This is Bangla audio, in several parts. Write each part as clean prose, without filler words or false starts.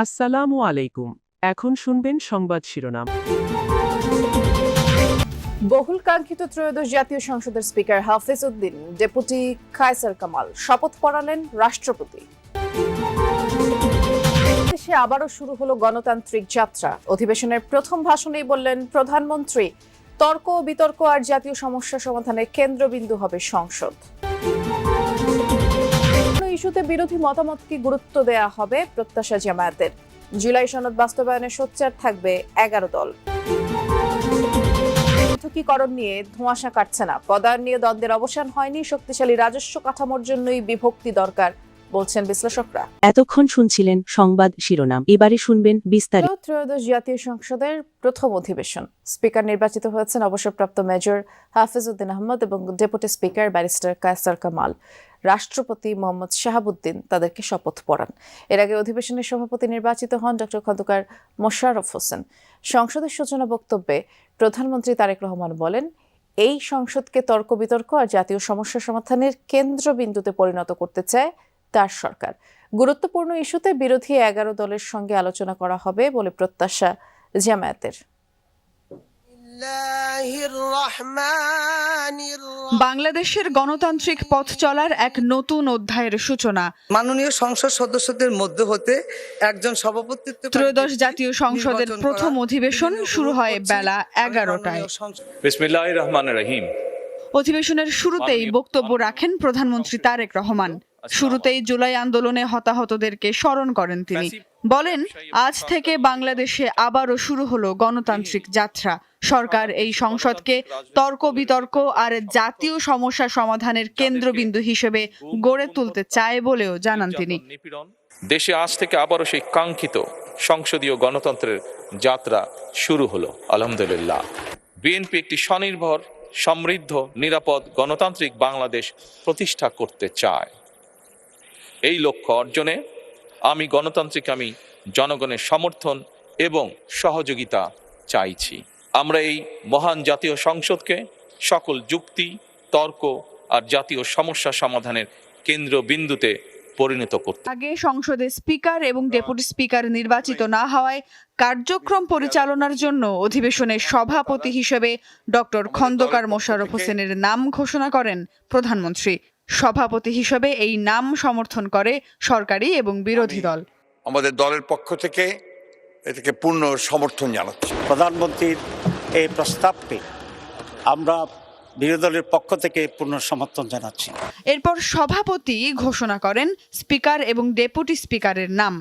আসসালামু আলাইকুম। এখন শুনবেন সংবাদ শিরোনাম। বহুল কাঙ্ক্ষিত ত্রয়োদশ জাতীয় সংসদের স্পিকার হাফিজ উদ্দিন ডেপুটি কায়সার কামাল শপথ পড়ালেন রাষ্ট্রপতি। দেশে আবারও শুরু হলো গণতান্ত্রিক যাত্রা। অধিবেশনের প্রথম ভাষণেই বললেন প্রধানমন্ত্রী, তর্ক বিতর্ক আর জাতীয় সমস্যা সমাধানের কেন্দ্রবিন্দু হবে সংসদ। ইস্যুতে বিরোধী মতামতকে গুরুত্ব দেয়া হবে, প্রত্যাশা জামায়াতের। জুলাই সনদ বাস্তবায়নে সোচ্চার থাকবে 11 দল। পৃথকীকরণ নিয়ে ধোঁয়াশা কাটছে না, পদায়ন নিয়ে দ্বন্দ্বের অবসান হয়নি, শক্তিশালী রাজস্ব কাঠামোর জন্যই বিভক্তি দরকার বলছেন বিশ্লেষকরা। এতক্ষণ শুনছিলেন সংবাদ শিরোনাম, এবারে শুনবেন বিস্তারিত। ত্রয়োদশ জাতীয় সংসদের প্রথম অধিবেশন। স্পিকার নির্বাচিত হয়েছেন অবসরপ্রাপ্ত মেজর হাফিজ উদ্দিন আহমদ এবং deputy speaker barrister Kaiser Kamal. রাষ্ট্রপতি মোহাম্মদ শাহাবুদ্দিন তাদেরকে শপথ পড়ান। এর আগে অধিবেশনের সভাপতি নির্বাচিত হন ডক্টর খন্দকার মোশাররফ হোসেন। সংসদের সূচনা বক্তব্যে প্রধানমন্ত্রী তারেক রহমান বলেন, এই সংসদকে তর্ক বিতর্ক আর জাতীয় সমস্যা সমাধানের কেন্দ্রবিন্দুতে পরিণত করতে চায় তার সরকার। গুরুত্বপূর্ণ ইস্যুতে বিরোধী 11 দলের সঙ্গে আলোচনা করা হবে বলে প্রত্যাশা জামায়াতের। বাংলাদেশের গণতান্ত্রিক পথ চলার এক নতুন অধ্যায়ের সূচনা। মাননীয় সংসদ সদস্যদের মধ্যে হতে একজন সভাপতিত্ব। ত্রয়োদশ জাতীয় সংসদের প্রথম অধিবেশন শুরু হয় বেলা 11টায়। বিসমিল্লাহির রহমানির রহিম। অধিবেশনের শুরুতেই বক্তব্য রাখেন প্রধানমন্ত্রী তারেক রহমান। শুরুতেই জুলাই আন্দোলনে হতাহতদেরকে স্মরণ করেন তিনি। বলেন, আজ থেকে বাংলাদেশে আবারও শুরু হলো গণতান্ত্রিক যাত্রা। সরকার এই সংসদকে তর্ক বিতর্ক আর জাতীয় সমস্যা সমাধানের কেন্দ্রবিন্দু হিসেবে গড়ে তুলতে চায় বলেও জানান তিনি। দেশে আজ থেকে আবারও সেই কাঙ্ক্ষিত সংসদীয় গণতন্ত্রের যাত্রা শুরু হলো। আলহামদুলিল্লাহ। বিএনপি একটি স্বনির্ভর, সমৃদ্ধ, নিরাপদ গণতান্ত্রিক বাংলাদেশ প্রতিষ্ঠা করতে চায়। এই লক্ষ্য অর্জনে আমি জনগণের সমর্থন এবং সহযোগিতা চাইছি। আমরা এই মহান জাতীয় সংসদকে সকল যুক্তি, তর্ক আর জাতীয় সমস্যা সমাধানের কেন্দ্রবিন্দুতে পরিণত করতে। আগে সংসদে স্পিকার এবং ডেপুটি স্পিকার নির্বাচিত না হওয়ায় কার্যক্রম পরিচালনার জন্য অধিবেশনের সভাপতি হিসেবে ডক্টর খন্দকার মোশাররফ হোসেনের নাম ঘোষণা করেন প্রধানমন্ত্রী। সভাপতি হিসেবে এই নাম সমর্থন করে সরকারি এবং বিরোধী দল। আমাদের দলের পক্ষ থেকে এটাকে পূর্ণ সমর্থন জানাচ্ছি। প্রধানমন্ত্রীর এই প্রস্তাবকে আমরা বিরোধী দলের পক্ষ থেকে পূর্ণ সমর্থন জানাচ্ছি। এরপর সভাপতি ঘোষণা করেন স্পিকার এবং ডেপুটি স্পিকারের নাম।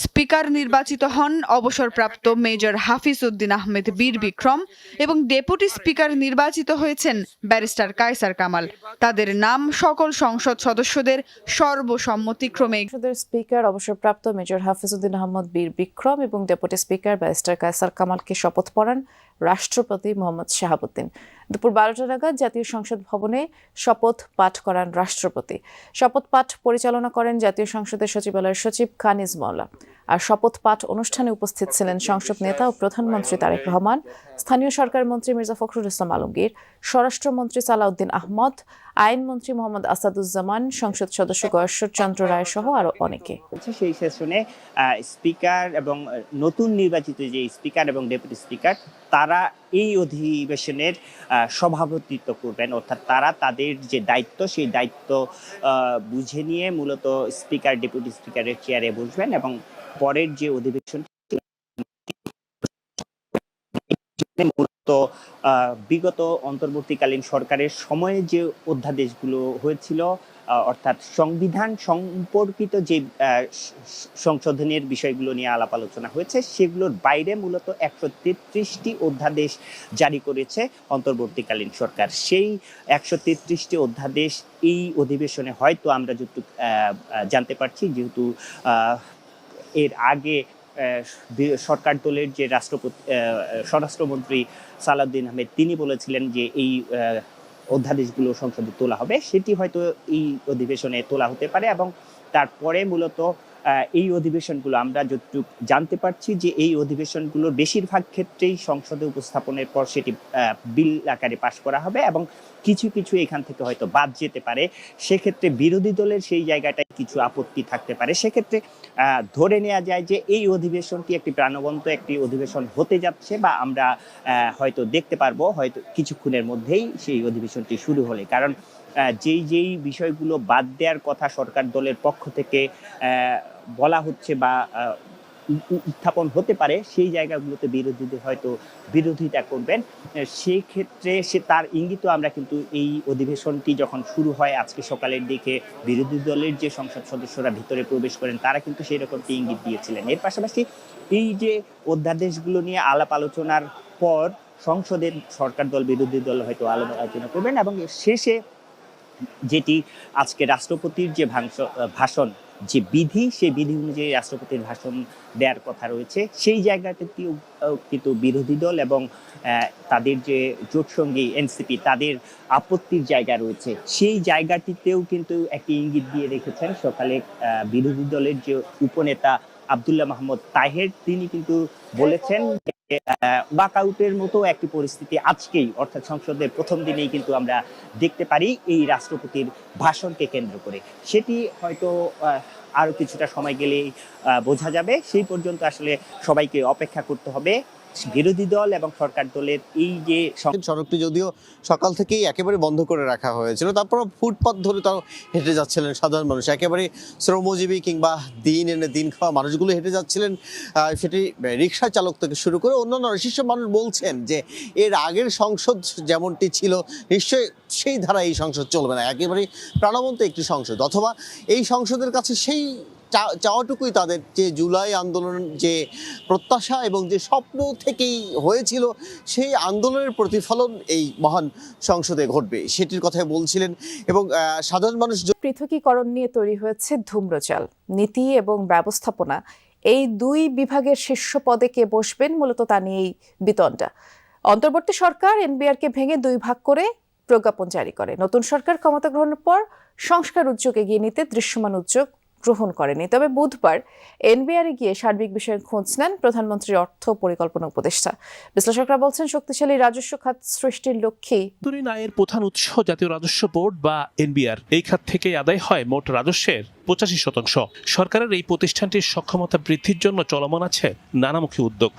স্পিকার নির্বাচিত হন অবসরপ্রাপ্ত মেজর হাফিজ উদ্দিন আহমেদ বীর বিক্রম এবং ডেপুটি স্পিকার নির্বাচিত হয়েছেন ব্যারিস্টার কায়সার কামাল। তাদের নাম সকল সংসদ সদস্যদের সর্বসম্মতিক্রমে। সংসদের স্পিকার অবসরপ্রাপ্ত মেজর হাফিজ উদ্দিন আহমদ বীর বিক্রম এবং ডেপুটি স্পিকার ব্যারিস্টার কায়সার কামালকে শপথ পড়ান রাষ্ট্রপতি মোহাম্মদ শাহাবুদ্দিন। দুপুর 12টা নাগাদ জাতীয় সংসদ ভবনে শপথ পাঠ করান রাষ্ট্রপতি। শপথ পাঠ পরিচালনা করেন জাতীয় সংসদের সচিবালয়ের সচিব কানিজ মওলা। আর শপথ পাঠ অনুষ্ঠানে উপস্থিত ছিলেন সংসদ নেতা ও প্রধানমন্ত্রী তারেক রহমান, স্থানীয় সরকার মন্ত্রী মির্জা ফখরুল ইসলাম আলমগীর, স্বরাষ্ট্রমন্ত্রী সালাউদ্দিন আহমদ, আইনমন্ত্রী মোহাম্মদ আসাদুজ্জামান, সংসদ সদস্য গয়েশ্বর চন্দ্র রায় সহ আরো অনেকে। সেই সেশনে স্পিকার এবং নতুন নির্বাচিত যে স্পিকার এবং ডেপুটি স্পিকার তারা এই অধিবেশনের সভাপতিত্ব করবেন, অর্থাৎ তারা তাদের যে দায়িত্ব সেই দায়িত্ব বুঝে নিয়ে মূলত স্পিকার ডেপুটি স্পিকারের চেয়ারে বসবেন এবং পরের যে অধিবেশন মূলত বিগত অন্তর্বর্তীকালীন সরকারের সময়ে যে অধ্যাদেশগুলো হয়েছিল, অর্থাৎ সংবিধান সম্পর্কিত যে সংশোধনের বিষয়গুলো নিয়ে আলাপ আলোচনা হয়েছে, সেগুলোর বাইরে মূলত 133টি অধ্যাদেশ জারি করেছে অন্তর্বর্তীকালীন সরকার। সেই 133টি অধ্যাদেশ এই অধিবেশনে হয়তো আমরা যতটুকু জানতে পারছি, যেহেতু এর আগে সরকার দলের যে স্বরাষ্ট্রমন্ত্রী সালাউদ্দিন আহমেদ তিনি বলেছিলেন যে এই অধ্যাদেশগুলো সংসদে তোলা হবে, সেটি হয়তো এই অধিবেশনে তোলা হতে পারে। এবং তারপরে মূলত এই অধিবেশনগুলো আমরা যতটুকু জানতে পারছি যে এই অধিবেশনগুলোর বেশিরভাগ ক্ষেত্রেই সংসদে উপস্থাপনের পর সেটি বিল আকারে পাশ করা হবে এবং কিছু কিছু এখান থেকে হয়তো বাদ যেতে পারে। সেক্ষেত্রে বিরোধী দলের সেই জায়গাটায় কিছু আপত্তি থাকতে পারে। সেক্ষেত্রে ধরে নেওয়া যায় যে এই অধিবেশনটি একটি প্রাণবন্ত একটি অধিবেশন হতে যাচ্ছে, বা আমরা হয়তো দেখতে পারবো হয়তো কিছুক্ষণের মধ্যেই সেই অধিবেশনটি শুরু হলে। কারণ যেই বিষয়গুলো বাদ দেওয়ার কথা সরকার দলের পক্ষ থেকে বলা হচ্ছে বা উত্থাপন হতে পারে, সেই জায়গাগুলোতে বিরোধীদের হয়তো বিরোধিতা করবেন। সেই ক্ষেত্রে তার ইঙ্গিতও আমরা কিন্তু এই অধিবেশনটি যখন শুরু হয় আজকে সকালের দিকে বিরোধী দলের যে সংসদ সদস্যরা ভিতরে প্রবেশ করেন তারা কিন্তু সেই রকমটি ইঙ্গিত দিয়েছিলেন। এর পাশাপাশি এই যে অধ্যাদেশগুলো নিয়ে আলাপ আলোচনার পর সংসদের সরকার দল বিরোধী দল হয়তো আলাপ আলোচনা করবেন, এবং শেষে যেটি আজকে রাষ্ট্রপতির যে ভাষণ, যে বিধি, সেই বিধি অনুযায়ী রাষ্ট্রপতির ভাষণ দেওয়ার কথা রয়েছে, সেই জায়গাটিতেও কিন্তু বিরোধী দল এবং তাদের যে জোটসঙ্গী এনসিপি তাদের আপত্তির জায়গা রয়েছে। সেই জায়গাটিতেও কিন্তু একটি ইঙ্গিত দিয়ে রেখেছেন সকালে বিরোধী দলের যে উপনেতা আব্দুল্লাহ মাহমুদ তাহের। তিনি কিন্তু বলেছেন যে ওয়াকআউটের মতো একটি পরিস্থিতি আজকেই অর্থাৎ সংসদের প্রথম দিনেই কিন্তু আমরা দেখতে পারি এই রাষ্ট্রপতির ভাষণকে কেন্দ্র করে। সেটি হয়তো আরো কিছুটা সময় গেলেই বোঝা যাবে। সেই পর্যন্ত আসলে সবাইকে অপেক্ষা করতে হবে। বিরোধী দল এবং সরকার দলের এই যে সড়কটি যদিও সকাল থেকেই একেবারে বন্ধ করে রাখা হয়েছিল, তারপর ফুটপাত ধরে তাও হেঁটে যাচ্ছিলেন সাধারণ মানুষ, একেবারে শ্রমজীবী কিংবা দিন এনে দিন খাওয়া মানুষগুলো হেঁটে যাচ্ছিলেন। সেটি রিক্সা চালক থেকে শুরু করে অন্যান্য শীর্ষ মানুষ বলছেন যে এর আগের সংসদ যেমনটি ছিল নিশ্চয়ই সেই ধারা এই সংসদ চলবে না, একেবারে প্রাণবন্ত একটি সংসদ, অথবা এই সংসদের কাছে সেই চাওয়াটুকুই তাদের যে জুলাই আন্দোলন যে প্রত্যাশা এবং যে স্বপ্ন থেকেই হয়েছিল সেই আন্দোলনের প্রতিফলন এই মহান সংসদে ঘটবে সেটির কথাই বলছিলেন। এবং সাধারণ মানুষ পৃথকীকরণ নিয়ে তৈরি হয়েছে ধূম্রজাল। নীতি এবং ব্যবস্থাপনা এই দুই বিভাগের শীর্ষ পদে কে বসবেন মূলত তা নিয়েই বিতণ্ডা। অন্তর্বর্তী সরকার এনবিআরকে ভেঙে দুই ভাগ করে প্রজ্ঞাপন জারি করে। নতুন সরকার ক্ষমতা গ্রহণের পর সংস্কার উদ্যোগ এগিয়ে নিতে দৃশ্যমান উদ্যোগ গ্রহণ করেনি। তবে বুধবার এনবিআরে গিয়ে সার্বিক বিষয়ে খোঁজ নেন প্রধানমন্ত্রীর অর্থ পরিকল্পনা উপদেষ্টা। বিশ্লেষকরা বলছেন শক্তিশালী রাজস্ব খাত সৃষ্টির লক্ষ্যেই অভ্যন্তরীণ আয়ের প্রধান উৎস জাতীয় রাজস্ব বোর্ড বা এনবিআর। এই খাত থেকে আদায় হয় মোট রাজস্বের 85%। সরকারের এই প্রতিষ্ঠানটির সক্ষমতা বৃদ্ধির জন্য চলমান আছে নানামুখী উদ্যোগ।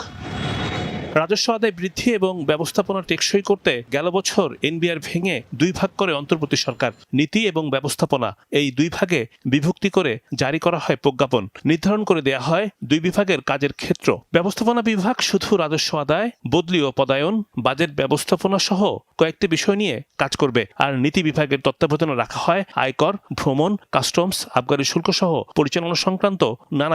রাজস্ব আদায় বৃদ্ধি এবং ব্যবস্থাপনা টেকসই করতে গেল বছর এনবিআর ভেঙে দুই ভাগ করে অন্তর্বর্তী সরকার। নীতি এবং ব্যবস্থাপনা এই দুই ভাগে বিভক্তি করে জারি করা হয় প্রজ্ঞাপন। নির্ধারণ করে দেয়া হয় দুই বিভাগের কাজের ক্ষেত্র। ব্যবস্থাপনা বিভাগ শুধু রাজস্ব আদায়, বদলি ও পদায়ন, বাজেট ব্যবস্থাপনা সহ কয়েকটি বিষয় নিয়ে কাজ করবে। আর নীতি বিভাগের তত্ত্বাবধানে রাখা হয় আয়কর, ভ্রমণ, কাস্টমস, আবগারি শুল্ক সহ পরিচালনা সংক্রান্ত নানা